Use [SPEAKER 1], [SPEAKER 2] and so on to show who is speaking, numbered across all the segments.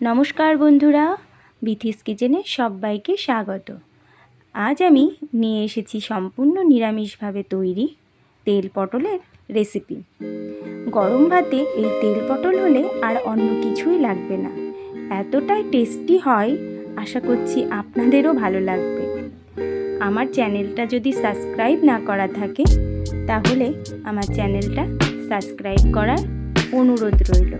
[SPEAKER 1] নমস্কার বন্ধুরা, বিথিস কিচেনে সবাইকে স্বাগত। আজ আমি নিয়ে এসেছি সম্পূর্ণ নিরামিষভাবে তৈরি তেল পটলের রেসিপি। গরম ভাতে এই তেল পটল হলে আর অন্য কিছুই লাগবে না, এতটাই টেস্টি হয়। আশা করছি আপনাদেরও ভালো লাগবে। আমার চ্যানেলটা যদি সাবস্ক্রাইব না করা থাকে তাহলে আমার চ্যানেলটা সাবস্ক্রাইব করার অনুরোধ রইল।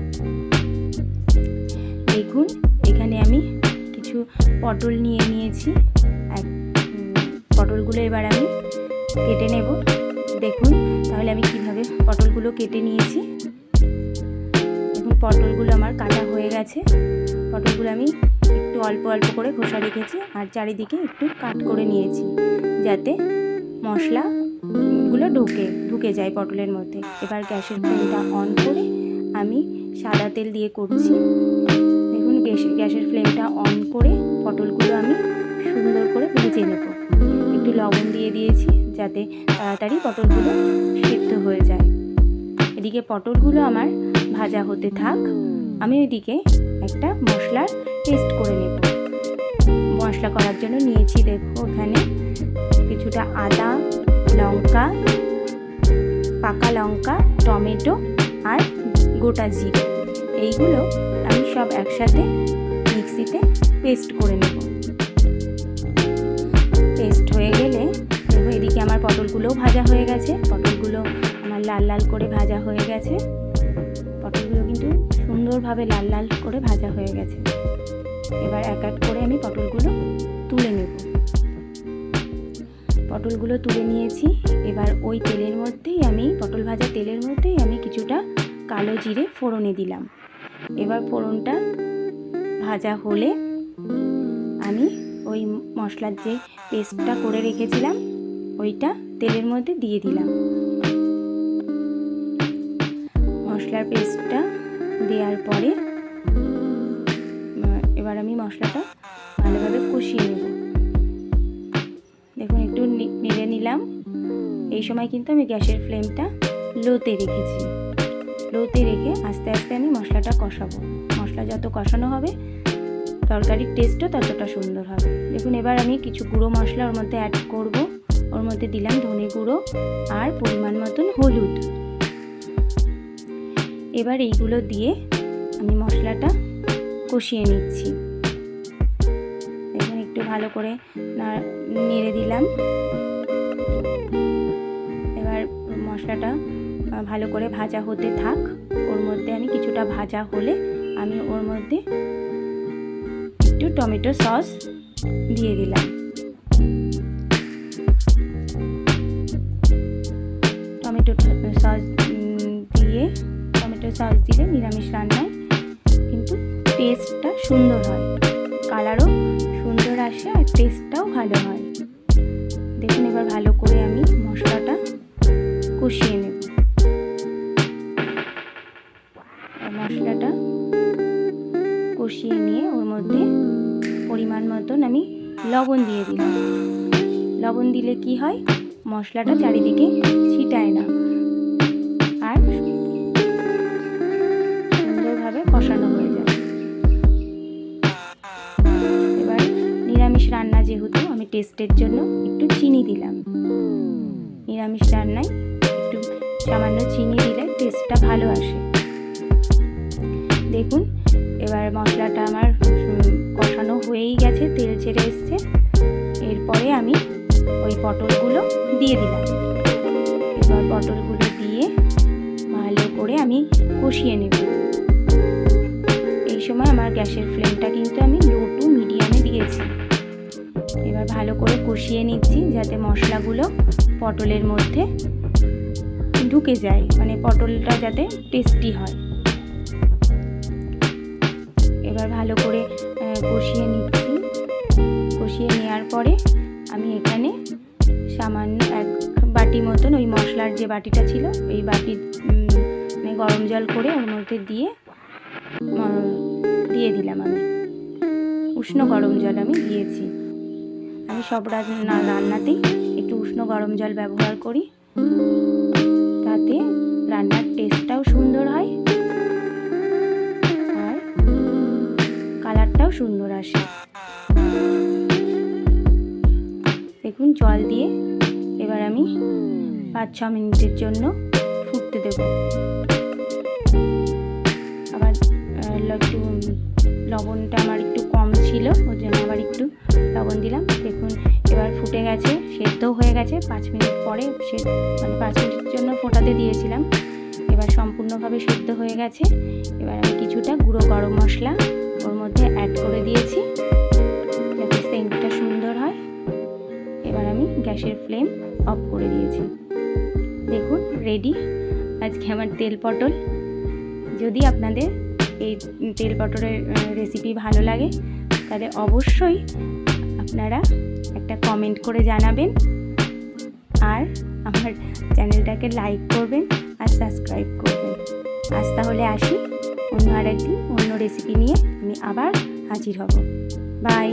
[SPEAKER 1] দেখুন, এখানে আমি কিছু পটল নিয়েছি। পটলগুলো এবার আমি কেটে নেব। দেখুন তাহলে আমি কিভাবে পটলগুলো কেটে নিয়েছি। দেখুন পটলগুলো আমার কাটা হয়ে গেছে। পটলগুলো আমি একটু অল্প অল্প করে খোসা রেখেছি আর চারিদিকে একটু কাট করে নিয়েছি, যাতে মশলাগুলো ঢুকে যায় পটলের মধ্যে। এবার গ্যাসের ফ্লেমটা অন করে আমি সাদা তেল দিয়ে করছি। দেখুন গ্যাসের ফ্লেমটা অন করে পটলগুলো আমি সুন্দর করে ভেজে নেব। একটু লবণ দিয়ে দিয়েছি যাতে তাড়াতাড়ি পটলগুলো সিদ্ধ হয়ে যায়। এদিকে পটলগুলো আমার ভাজা হতে থাক, আমি ওইদিকে একটা মশলার পেস্ট করে নেব। মশলা করার জন্য নিয়েছি, দেখো এখানে কিছুটা আদা, লঙ্কা, পাকা লঙ্কা, টমেটো আর গোটা জিরে। এইগুলো আমি সব একসাথে মিক্সিতে পেস্ট করে নেব। পেস্ট হয়ে গেলে দেখো এদিকে আমার পটলগুলোও ভাজা হয়ে গেছে। পটলগুলো আমার লাল লাল করে ভাজা হয়ে গেছে। পটলগুলো কিন্তু সুন্দরভাবে লাল লাল করে ভাজা হয়ে গেছে। এবার এক এক করে আমি পটলগুলো তুলে নেব। পটলগুলো তুলে নিয়েছি। এবার ওই তেলের মধ্যেই আমি পটল ভাজা তেলের মধ্যেই আমি কিছুটা কালো জিরে ফোড়নে দিলাম। এবার ফোড়নটা ভাজা হলে আমি ওই মশলার যে পেস্টটা করে রেখেছিলাম ওইটা তেলের মধ্যে দিয়ে দিলাম। মশলার পেস্টটা দেওয়ার পরে এবার আমি মশলাটা ভালোভাবে কষিয়ে নেব। দেখুন একটু নেড়ে নিলাম। এই সময় কিন্তু আমি গ্যাসের ফ্লেমটা লোতে রেখেছি। লোতে রেখে আস্তে আস্তে আমি মশলাটা কষাবো। মশলা যত কষানো হবে তরকারির টেস্টও ততটা সুন্দর হবে। দেখুন এবার আমি কিছু গুঁড়ো মশলা ওর মধ্যে অ্যাড করব। ওর মধ্যে দিলাম ধনে গুঁড়ো আর পরিমাণ মতন হলুদ। এবার এইগুলো দিয়ে আমি মশলাটা কষিয়ে নিচ্ছি। দেখুন একটু ভালো করে নেড়ে দিলাম। এবার মশলাটা ভালো করে ভাজা হতে থাক। ওর মধ্যে আমি কিছুটা ভাজা হলে আমি ওর মধ্যে একটু টমেটো সস দিয়ে দিলাম। টমেটো সস দিলে নিরামিষ রান্নায় কিন্তু টেস্টটা সুন্দর হয়, কালারও সুন্দর আসে আর টেস্টটাও ভালো হয়। দেখুন এবার ভালো করে আমি মশলাটা কষিয়ে নেব। মশলাটা কষিয়ে নিয়ে ওর মধ্যে পরিমাণ মতন আমি লবণ দিয়ে দিলাম। লবণ দিলে কি হয়, মশলাটা চারিদিকে ছিটায় না আর সুন্দরভাবে কষানো হয়ে যায়। এবার নিরামিষ রান্না যেহেতু আমি টেস্টের জন্য একটু চিনি দিলাম। নিরামিষ রান্নায় একটু সামান্য চিনি দিলে টেস্টটা ভালো আসে। দেখুন এবার মশলাটা আমার কষানো হয়েই গেছে, তেল ছেড়ে এসছে। এরপরে আমি ওই পটলগুলো দিয়ে দিলাম। এবার পটলগুলো দিয়ে ভালো করে আমি কষিয়ে নেব। এই সময় আমার গ্যাসের ফ্লেমটা কিন্তু আমি লো টু মিডিয়ামে দিয়েছি। এবার ভালো করে কষিয়ে নিচ্ছি যাতে মশলাগুলো পটলের মধ্যে ঢুকে যায়, মানে পটলটা যাতে টেস্টি হয়। এবার ভালো করে কষিয়ে নিচ্ছি। কষিয়ে নেওয়ার পরে আমি এখানে সামান্য এক বাটি মতন ওই মশলার যে বাটিটা ছিল ওই বাটি মানে গরম জল করে ওর মধ্যে দিয়ে দিলাম। আমি উষ্ণ গরম জল আমি দিয়েছি। আমি সব রান্নাতেই একটু উষ্ণ গরম জল ব্যবহার করি, তাতে রান্নার টেস্টটাও সুন্দর হয় আর সুন্দর আসে। দেখুন জল দিয়ে এবার আমি 5-6 মিনিটের জন্য ফুটতে দেব। আবার একটু লবণটা আমার একটু কম ছিল, ওর জন্য আবার একটু লবণ দিলাম। দেখুন এবার ফুটে গেছে, সেদ্ধও হয়ে গেছে। 5 মিনিট পরে 5 মিনিটের জন্য ফোটাতে দিয়েছিলাম, এবার সম্পূর্ণভাবে সেদ্ধ হয়ে গেছে। এবার আমি কিছুটা গুঁড়ো গরম মশলা ওর মধ্যে অ্যাড করে দিয়েছি যাতে সেন্টটা সুন্দর হয়। এবার আমি গ্যাসের ফ্লেম অফ করে দিয়েছি। দেখুন রেডি আজকে আমার তেল পটল। যদি আপনাদের এই তেল পটলের রেসিপি ভালো লাগে তাহলে অবশ্যই আপনারা একটা কমেন্ট করে জানাবেন, আর আমার চ্যানেলটাকে লাইক করবেন আর সাবস্ক্রাইব করবেন। আজ তাহলে আসি, অন্য আরেকদিন অন্য রেসিপি নিয়ে আমি আবার হাজির হব। বাই।